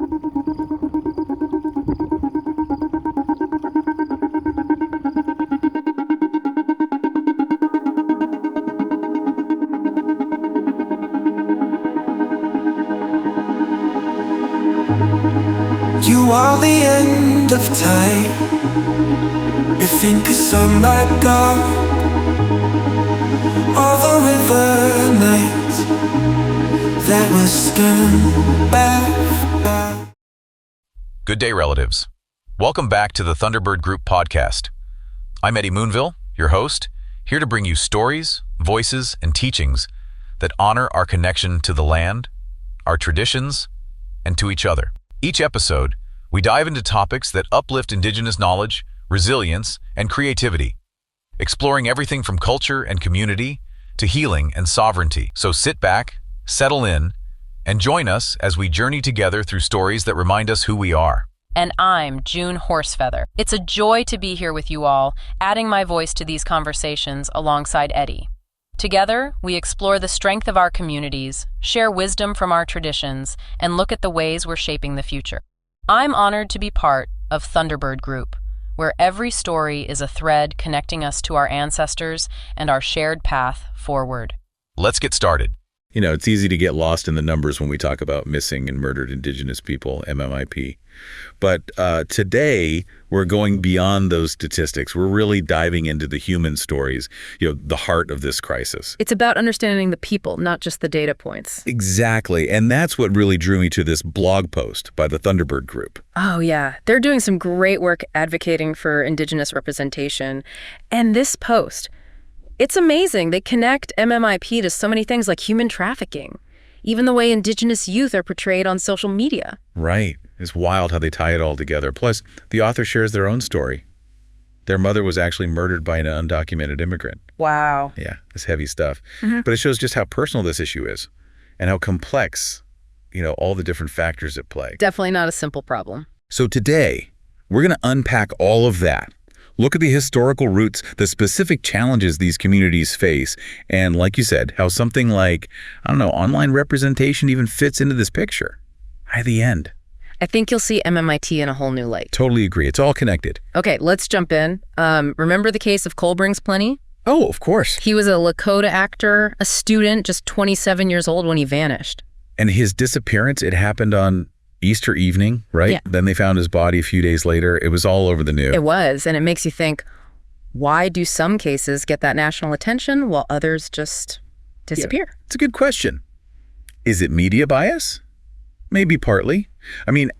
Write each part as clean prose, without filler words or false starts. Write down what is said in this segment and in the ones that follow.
You are the end of time. You think it's some like God. All the river nights that will stand back. Good day, relatives. Welcome back to the Thunderbird Group podcast. I'm Eddie Moonville, your host, here to bring you stories, voices, and teachings that honor our connection to the land, our traditions, and to each other. Each episode, we dive into topics that uplift Indigenous knowledge, resilience, and creativity, exploring everything from culture and community to healing and sovereignty. So sit back, settle in, and join us as we journey together through stories that remind us who we are. And I'm June Horsefeather. It's a joy to be here with you all, adding my voice to these conversations alongside Eddie. Together, we explore the strength of our communities, share wisdom from our traditions, and look at the ways we're shaping the future. I'm honored to be part of Thunderbird Group, where every story is a thread connecting us to our ancestors and our shared path forward. Let's get started. You know, it's easy to get lost in the numbers when we talk about missing and murdered Indigenous people, MMIP. But today, we're going beyond those statistics. We're really diving into the human stories, the heart of this crisis. It's about understanding the people, not just the data points. Exactly. And that's what really drew me to this blog post by the Thunderbird Group. Oh, yeah. They're doing some great work advocating for Indigenous representation. And this post, it's amazing. They connect MMIP to so many things like human trafficking, even the way Indigenous youth are portrayed on social media. Right. It's wild how they tie it all together. Plus, the author shares their own story. Their mother was actually murdered by an undocumented immigrant. Wow. Yeah, it's heavy stuff. But it shows just how personal this issue is and how complex, all the different factors at play. Definitely not a simple problem. So today, we're going to unpack all of that. Look at the historical roots, the specific challenges these communities face, and like you said, how something like, online representation even fits into this picture. By the end. I think you'll see MMIT in a whole new light. Totally agree. It's all connected. Okay, let's jump in. Remember the case of Cole Brings Plenty? Oh, of course. He was a Lakota actor, a student, just 27 years old when he vanished. And his disappearance, it happened on Easter evening, right? Yeah. Then they found his body a few days later. It was all over the news. It was, and it makes you think, why do some cases get that national attention while others just disappear? Yeah, it's a good question. Is it media bias? Maybe partly.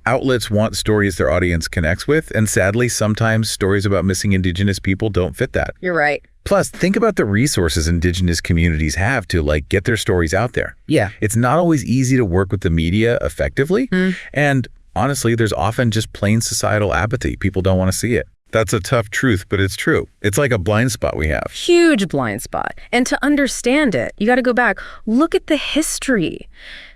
Outlets want stories their audience connects with, and sadly, sometimes stories about missing Indigenous people don't fit that. You're right. Plus, think about the resources Indigenous communities have to, get their stories out there. Yeah. It's not always easy to work with the media effectively, and honestly, there's often just plain societal apathy. People don't want to see it. That's a tough truth, but it's true. It's like a blind spot we have. Huge blind spot. And to understand it, you got to go back. Look at the history.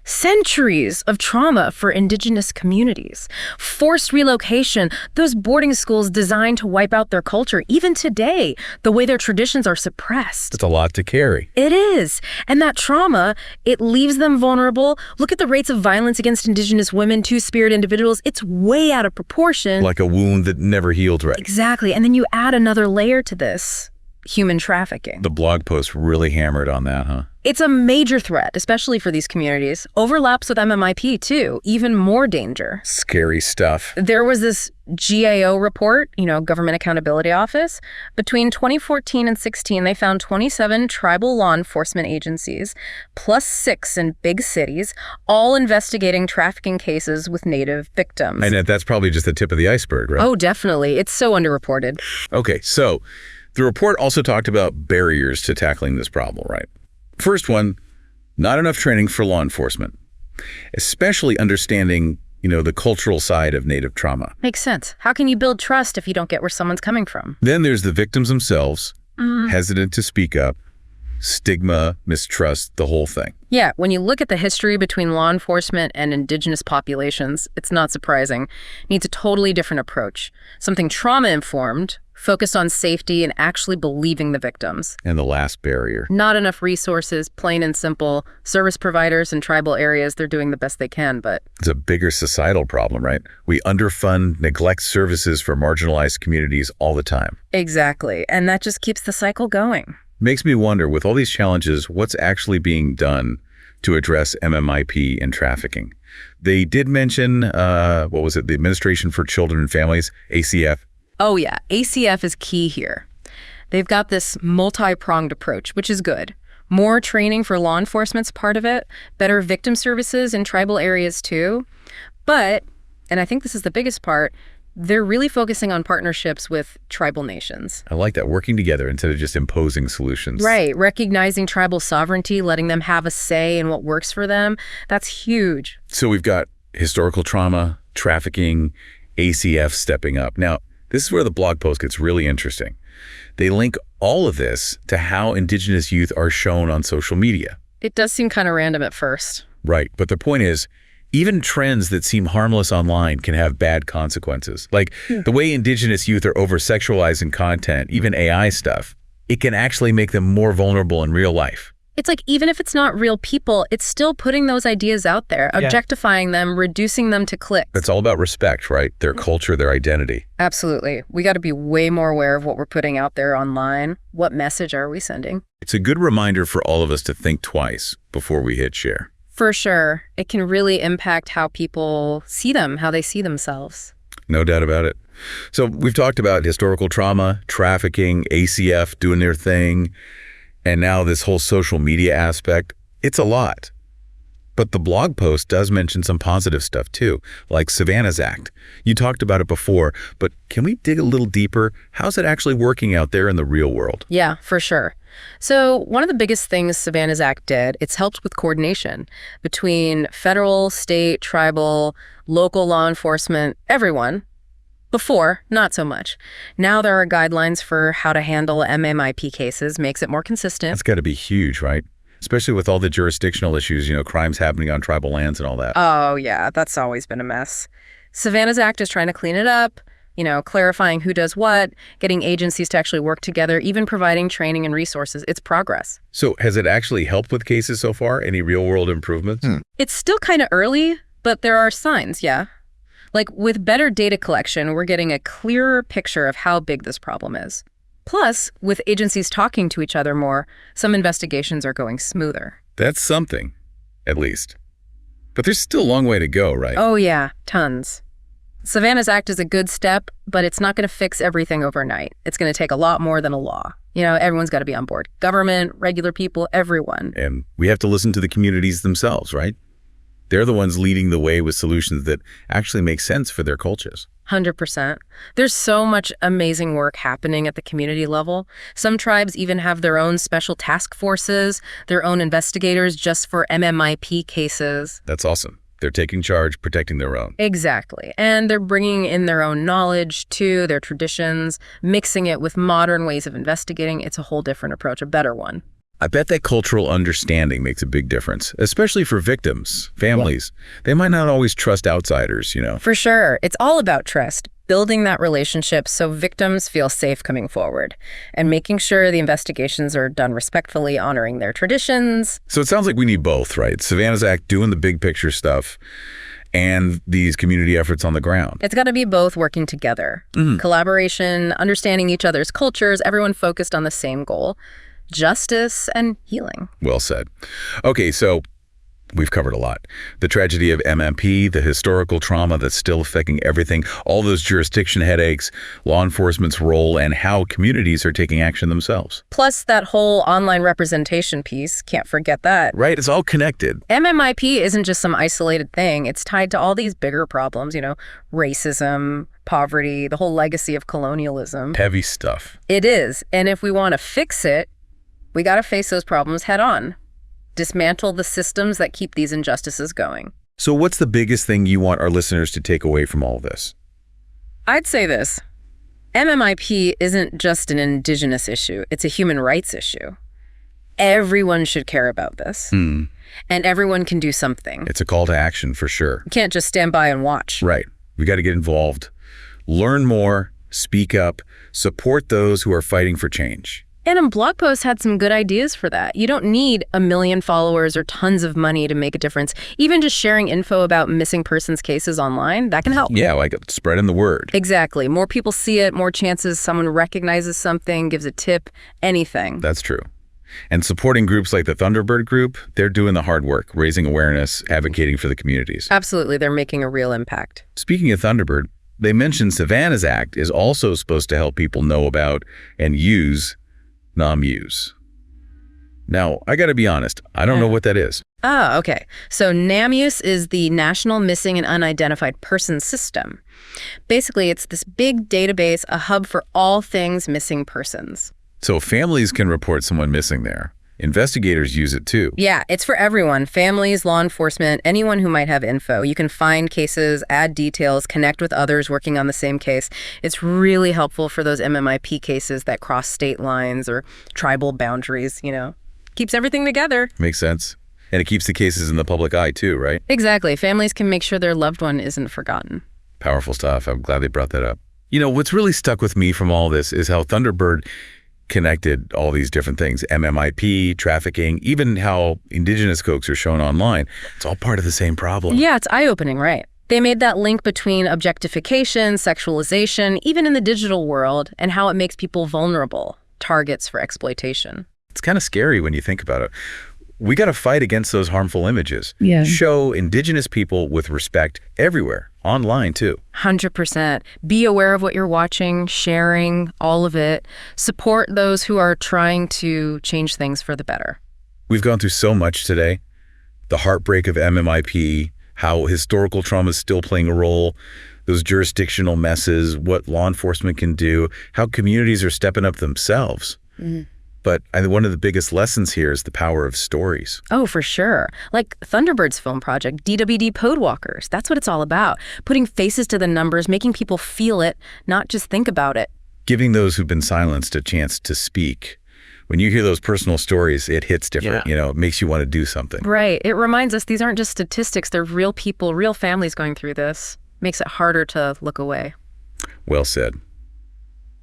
Centuries of trauma for Indigenous communities. Forced relocation, those boarding schools designed to wipe out their culture. Even today, the way their traditions are suppressed. It's a lot to carry. It is. And that trauma, it leaves them vulnerable. Look at the rates of violence against Indigenous women, two-spirit individuals. It's way out of proportion. Like a wound that never healed right. Exactly. And then you add another layer to this. Human trafficking. The blog post really hammered on that, huh? It's a major threat, especially for these communities. Overlaps with MMIP, too. Even more danger. Scary stuff. There was this GAO report, Government Accountability Office. Between 2014 and 16, they found 27 tribal law enforcement agencies, plus 6 in big cities, all investigating trafficking cases with Native victims. And that's probably just the tip of the iceberg, right? Oh, definitely. It's so underreported. Okay, so the report also talked about barriers to tackling this problem, right? First one, not enough training for law enforcement, especially understanding, the cultural side of Native trauma. Makes sense. How can you build trust if you don't get where someone's coming from? Then there's the victims themselves, hesitant to speak up, stigma, mistrust, the whole thing. Yeah, when you look at the history between law enforcement and indigenous populations, it's not surprising. It needs a totally different approach. Something trauma-informed, focused on safety and actually believing the victims. And the last barrier. Not enough resources, plain and simple. Service providers in tribal areas, they're doing the best they can, but... It's a bigger societal problem, right? We underfund, neglect services for marginalized communities all the time. Exactly, and that just keeps the cycle going. Makes me wonder, with all these challenges, what's actually being done to address MMIP and trafficking? They did mention, the Administration for Children and Families, ACF. Oh yeah, ACF is key here. They've got this multi-pronged approach, which is good. More training for law enforcement's part of it, better victim services in tribal areas too. But, and I think this is the biggest part, they're really focusing on partnerships with tribal nations. I like that, working together instead of just imposing solutions. Right, recognizing tribal sovereignty, letting them have a say in what works for them. That's huge. So we've got historical trauma, trafficking, ACF stepping up. Now, this is where the blog post gets really interesting. They link all of this to how Indigenous youth are shown on social media. It does seem kind of random at first. Right, but the point is, even trends that seem harmless online can have bad consequences. Like the way Indigenous youth are over-sexualizing content, even AI stuff, it can actually make them more vulnerable in real life. It's like, even if it's not real people, it's still putting those ideas out there, objectifying them, reducing them to clicks. It's all about respect, right? Their culture, their identity. Absolutely. We got to be way more aware of what we're putting out there online. What message are we sending? It's a good reminder for all of us to think twice before we hit share. For sure. It can really impact how people see them, how they see themselves. No doubt about it. So we've talked about historical trauma, trafficking, ACF doing their thing, and now this whole social media aspect. It's a lot. But the blog post does mention some positive stuff too, like Savannah's Act. You talked about it before, but can we dig a little deeper? How's it actually working out there in the real world? Yeah, for sure. So one of the biggest things Savannah's Act did, it's helped with coordination between federal, state, tribal, local law enforcement, everyone. Before, not so much. Now there are guidelines for how to handle MMIP cases, makes it more consistent. That's got to be huge, right? Especially with all the jurisdictional issues, crimes happening on tribal lands and all that. Oh, yeah, that's always been a mess. Savannah's Act is trying to clean it up, clarifying who does what, getting agencies to actually work together, even providing training and resources. It's progress. So has it actually helped with cases so far? Any real-world improvements? It's still kind of early, but there are signs, yeah. Like, with better data collection, we're getting a clearer picture of how big this problem is. Plus, with agencies talking to each other more, some investigations are going smoother. That's something, at least. But there's still a long way to go, right? Oh yeah, tons. Savannah's Act is a good step, but it's not going to fix everything overnight. It's going to take a lot more than a law. Everyone's got to be on board. Government, regular people, everyone. And we have to listen to the communities themselves, right? They're the ones leading the way with solutions that actually make sense for their cultures. 100%. There's so much amazing work happening at the community level. Some tribes even have their own special task forces, their own investigators just for MMIP cases. That's awesome. They're taking charge, protecting their own. Exactly. And they're bringing in their own knowledge, too, their traditions, mixing it with modern ways of investigating. It's a whole different approach, a better one. I bet that cultural understanding makes a big difference, especially for victims, families. Yeah. They might not always trust outsiders, For sure. It's all about trust, building that relationship so victims feel safe coming forward, and making sure the investigations are done respectfully, honoring their traditions. So it sounds like we need both, right? Savannah's Act doing the big picture stuff and these community efforts on the ground. It's got to be both working together. Collaboration, understanding each other's cultures, everyone focused on the same goal. Justice and healing. Well said. Okay, so we've covered a lot. The tragedy of MMP, the historical trauma that's still affecting everything, all those jurisdiction headaches, law enforcement's role, and how communities are taking action themselves. Plus that whole online representation piece, can't forget that. Right, it's all connected. MMIP isn't just some isolated thing. It's tied to all these bigger problems, racism, poverty, the whole legacy of colonialism. Heavy stuff. It is, and if we want to fix it, we got to face those problems head on. Dismantle the systems that keep these injustices going. So what's the biggest thing you want our listeners to take away from all of this? I'd say this. MMIP isn't just an Indigenous issue. It's a human rights issue. Everyone should care about this. And everyone can do something. It's a call to action for sure. You can't just stand by and watch. Right. We got to get involved, learn more, speak up, support those who are fighting for change. And a blog post had some good ideas for that. You don't need 1 million followers or tons of money to make a difference. Even just sharing info about missing persons cases online, that can help. Yeah, like spreading the word. Exactly. More people see it, more chances someone recognizes something, gives a tip, anything. That's true. And supporting groups like the Thunderbird Group, they're doing the hard work, raising awareness, advocating for the communities. Absolutely. They're making a real impact. Speaking of Thunderbird, they mentioned Savannah's Act is also supposed to help people know about and use NAMUs. Now, I got to be honest, I don't know what that is. Ah, okay. So NAMUS is the National Missing and Unidentified Persons System. Basically, it's this big database, a hub for all things missing persons. So families can report someone missing there. Investigators use it too. Yeah, it's for everyone. Families, law enforcement, anyone who might have info. You can find cases, add details, connect with others working on the same case. It's really helpful for those MMIP cases that cross state lines or tribal boundaries, Keeps everything together. Makes sense. And it keeps the cases in the public eye too, right? Exactly. Families can make sure their loved one isn't forgotten. Powerful stuff. I'm glad they brought that up. What's really stuck with me from all this is how Thunderbird connected all these different things, MMIP, trafficking, even how Indigenous folks are shown online. It's all part of the same problem. Yeah, it's eye-opening, right? They made that link between objectification, sexualization, even in the digital world, and how it makes people vulnerable, targets for exploitation. It's kind of scary when you think about it. We got to fight against those harmful images. Yeah. Show Indigenous people with respect everywhere, online too. 100%. Be aware of what you're watching, sharing, all of it. Support those who are trying to change things for the better. We've gone through so much today. The heartbreak of MMIP, how historical trauma is still playing a role, those jurisdictional messes, what law enforcement can do, how communities are stepping up themselves. Mm-hmm. But one of the biggest lessons here is the power of stories. Oh, for sure. Like Thunderbird's film project, DWD Podewalkers. That's what it's all about. Putting faces to the numbers, making people feel it, not just think about it. Giving those who've been silenced a chance to speak. When you hear those personal stories, it hits different. It makes you want to do something. Right. It reminds us these aren't just statistics. They're real people, real families going through this. Makes it harder to look away. Well said.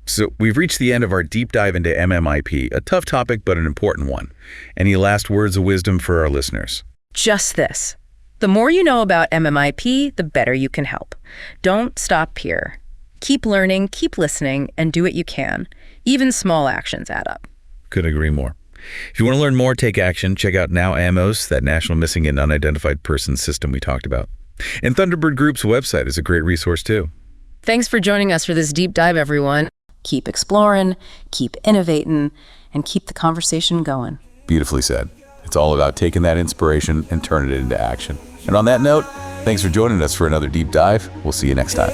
So we've reached the end of our deep dive into MMIP, a tough topic, but an important one. Any last words of wisdom for our listeners? Just this. The more you know about MMIP, the better you can help. Don't stop here. Keep learning, keep listening, and do what you can. Even small actions add up. Couldn't agree more. If you want to learn more, take action, check out Now AMOS, that National Missing and Unidentified Persons System we talked about. And Thunderbird Group's website is a great resource too. Thanks for joining us for this deep dive, everyone. Keep exploring, keep innovating, and keep the conversation going. Beautifully said. It's all about taking that inspiration and turning it into action. And on that note, thanks for joining us for another deep dive. We'll see you next time.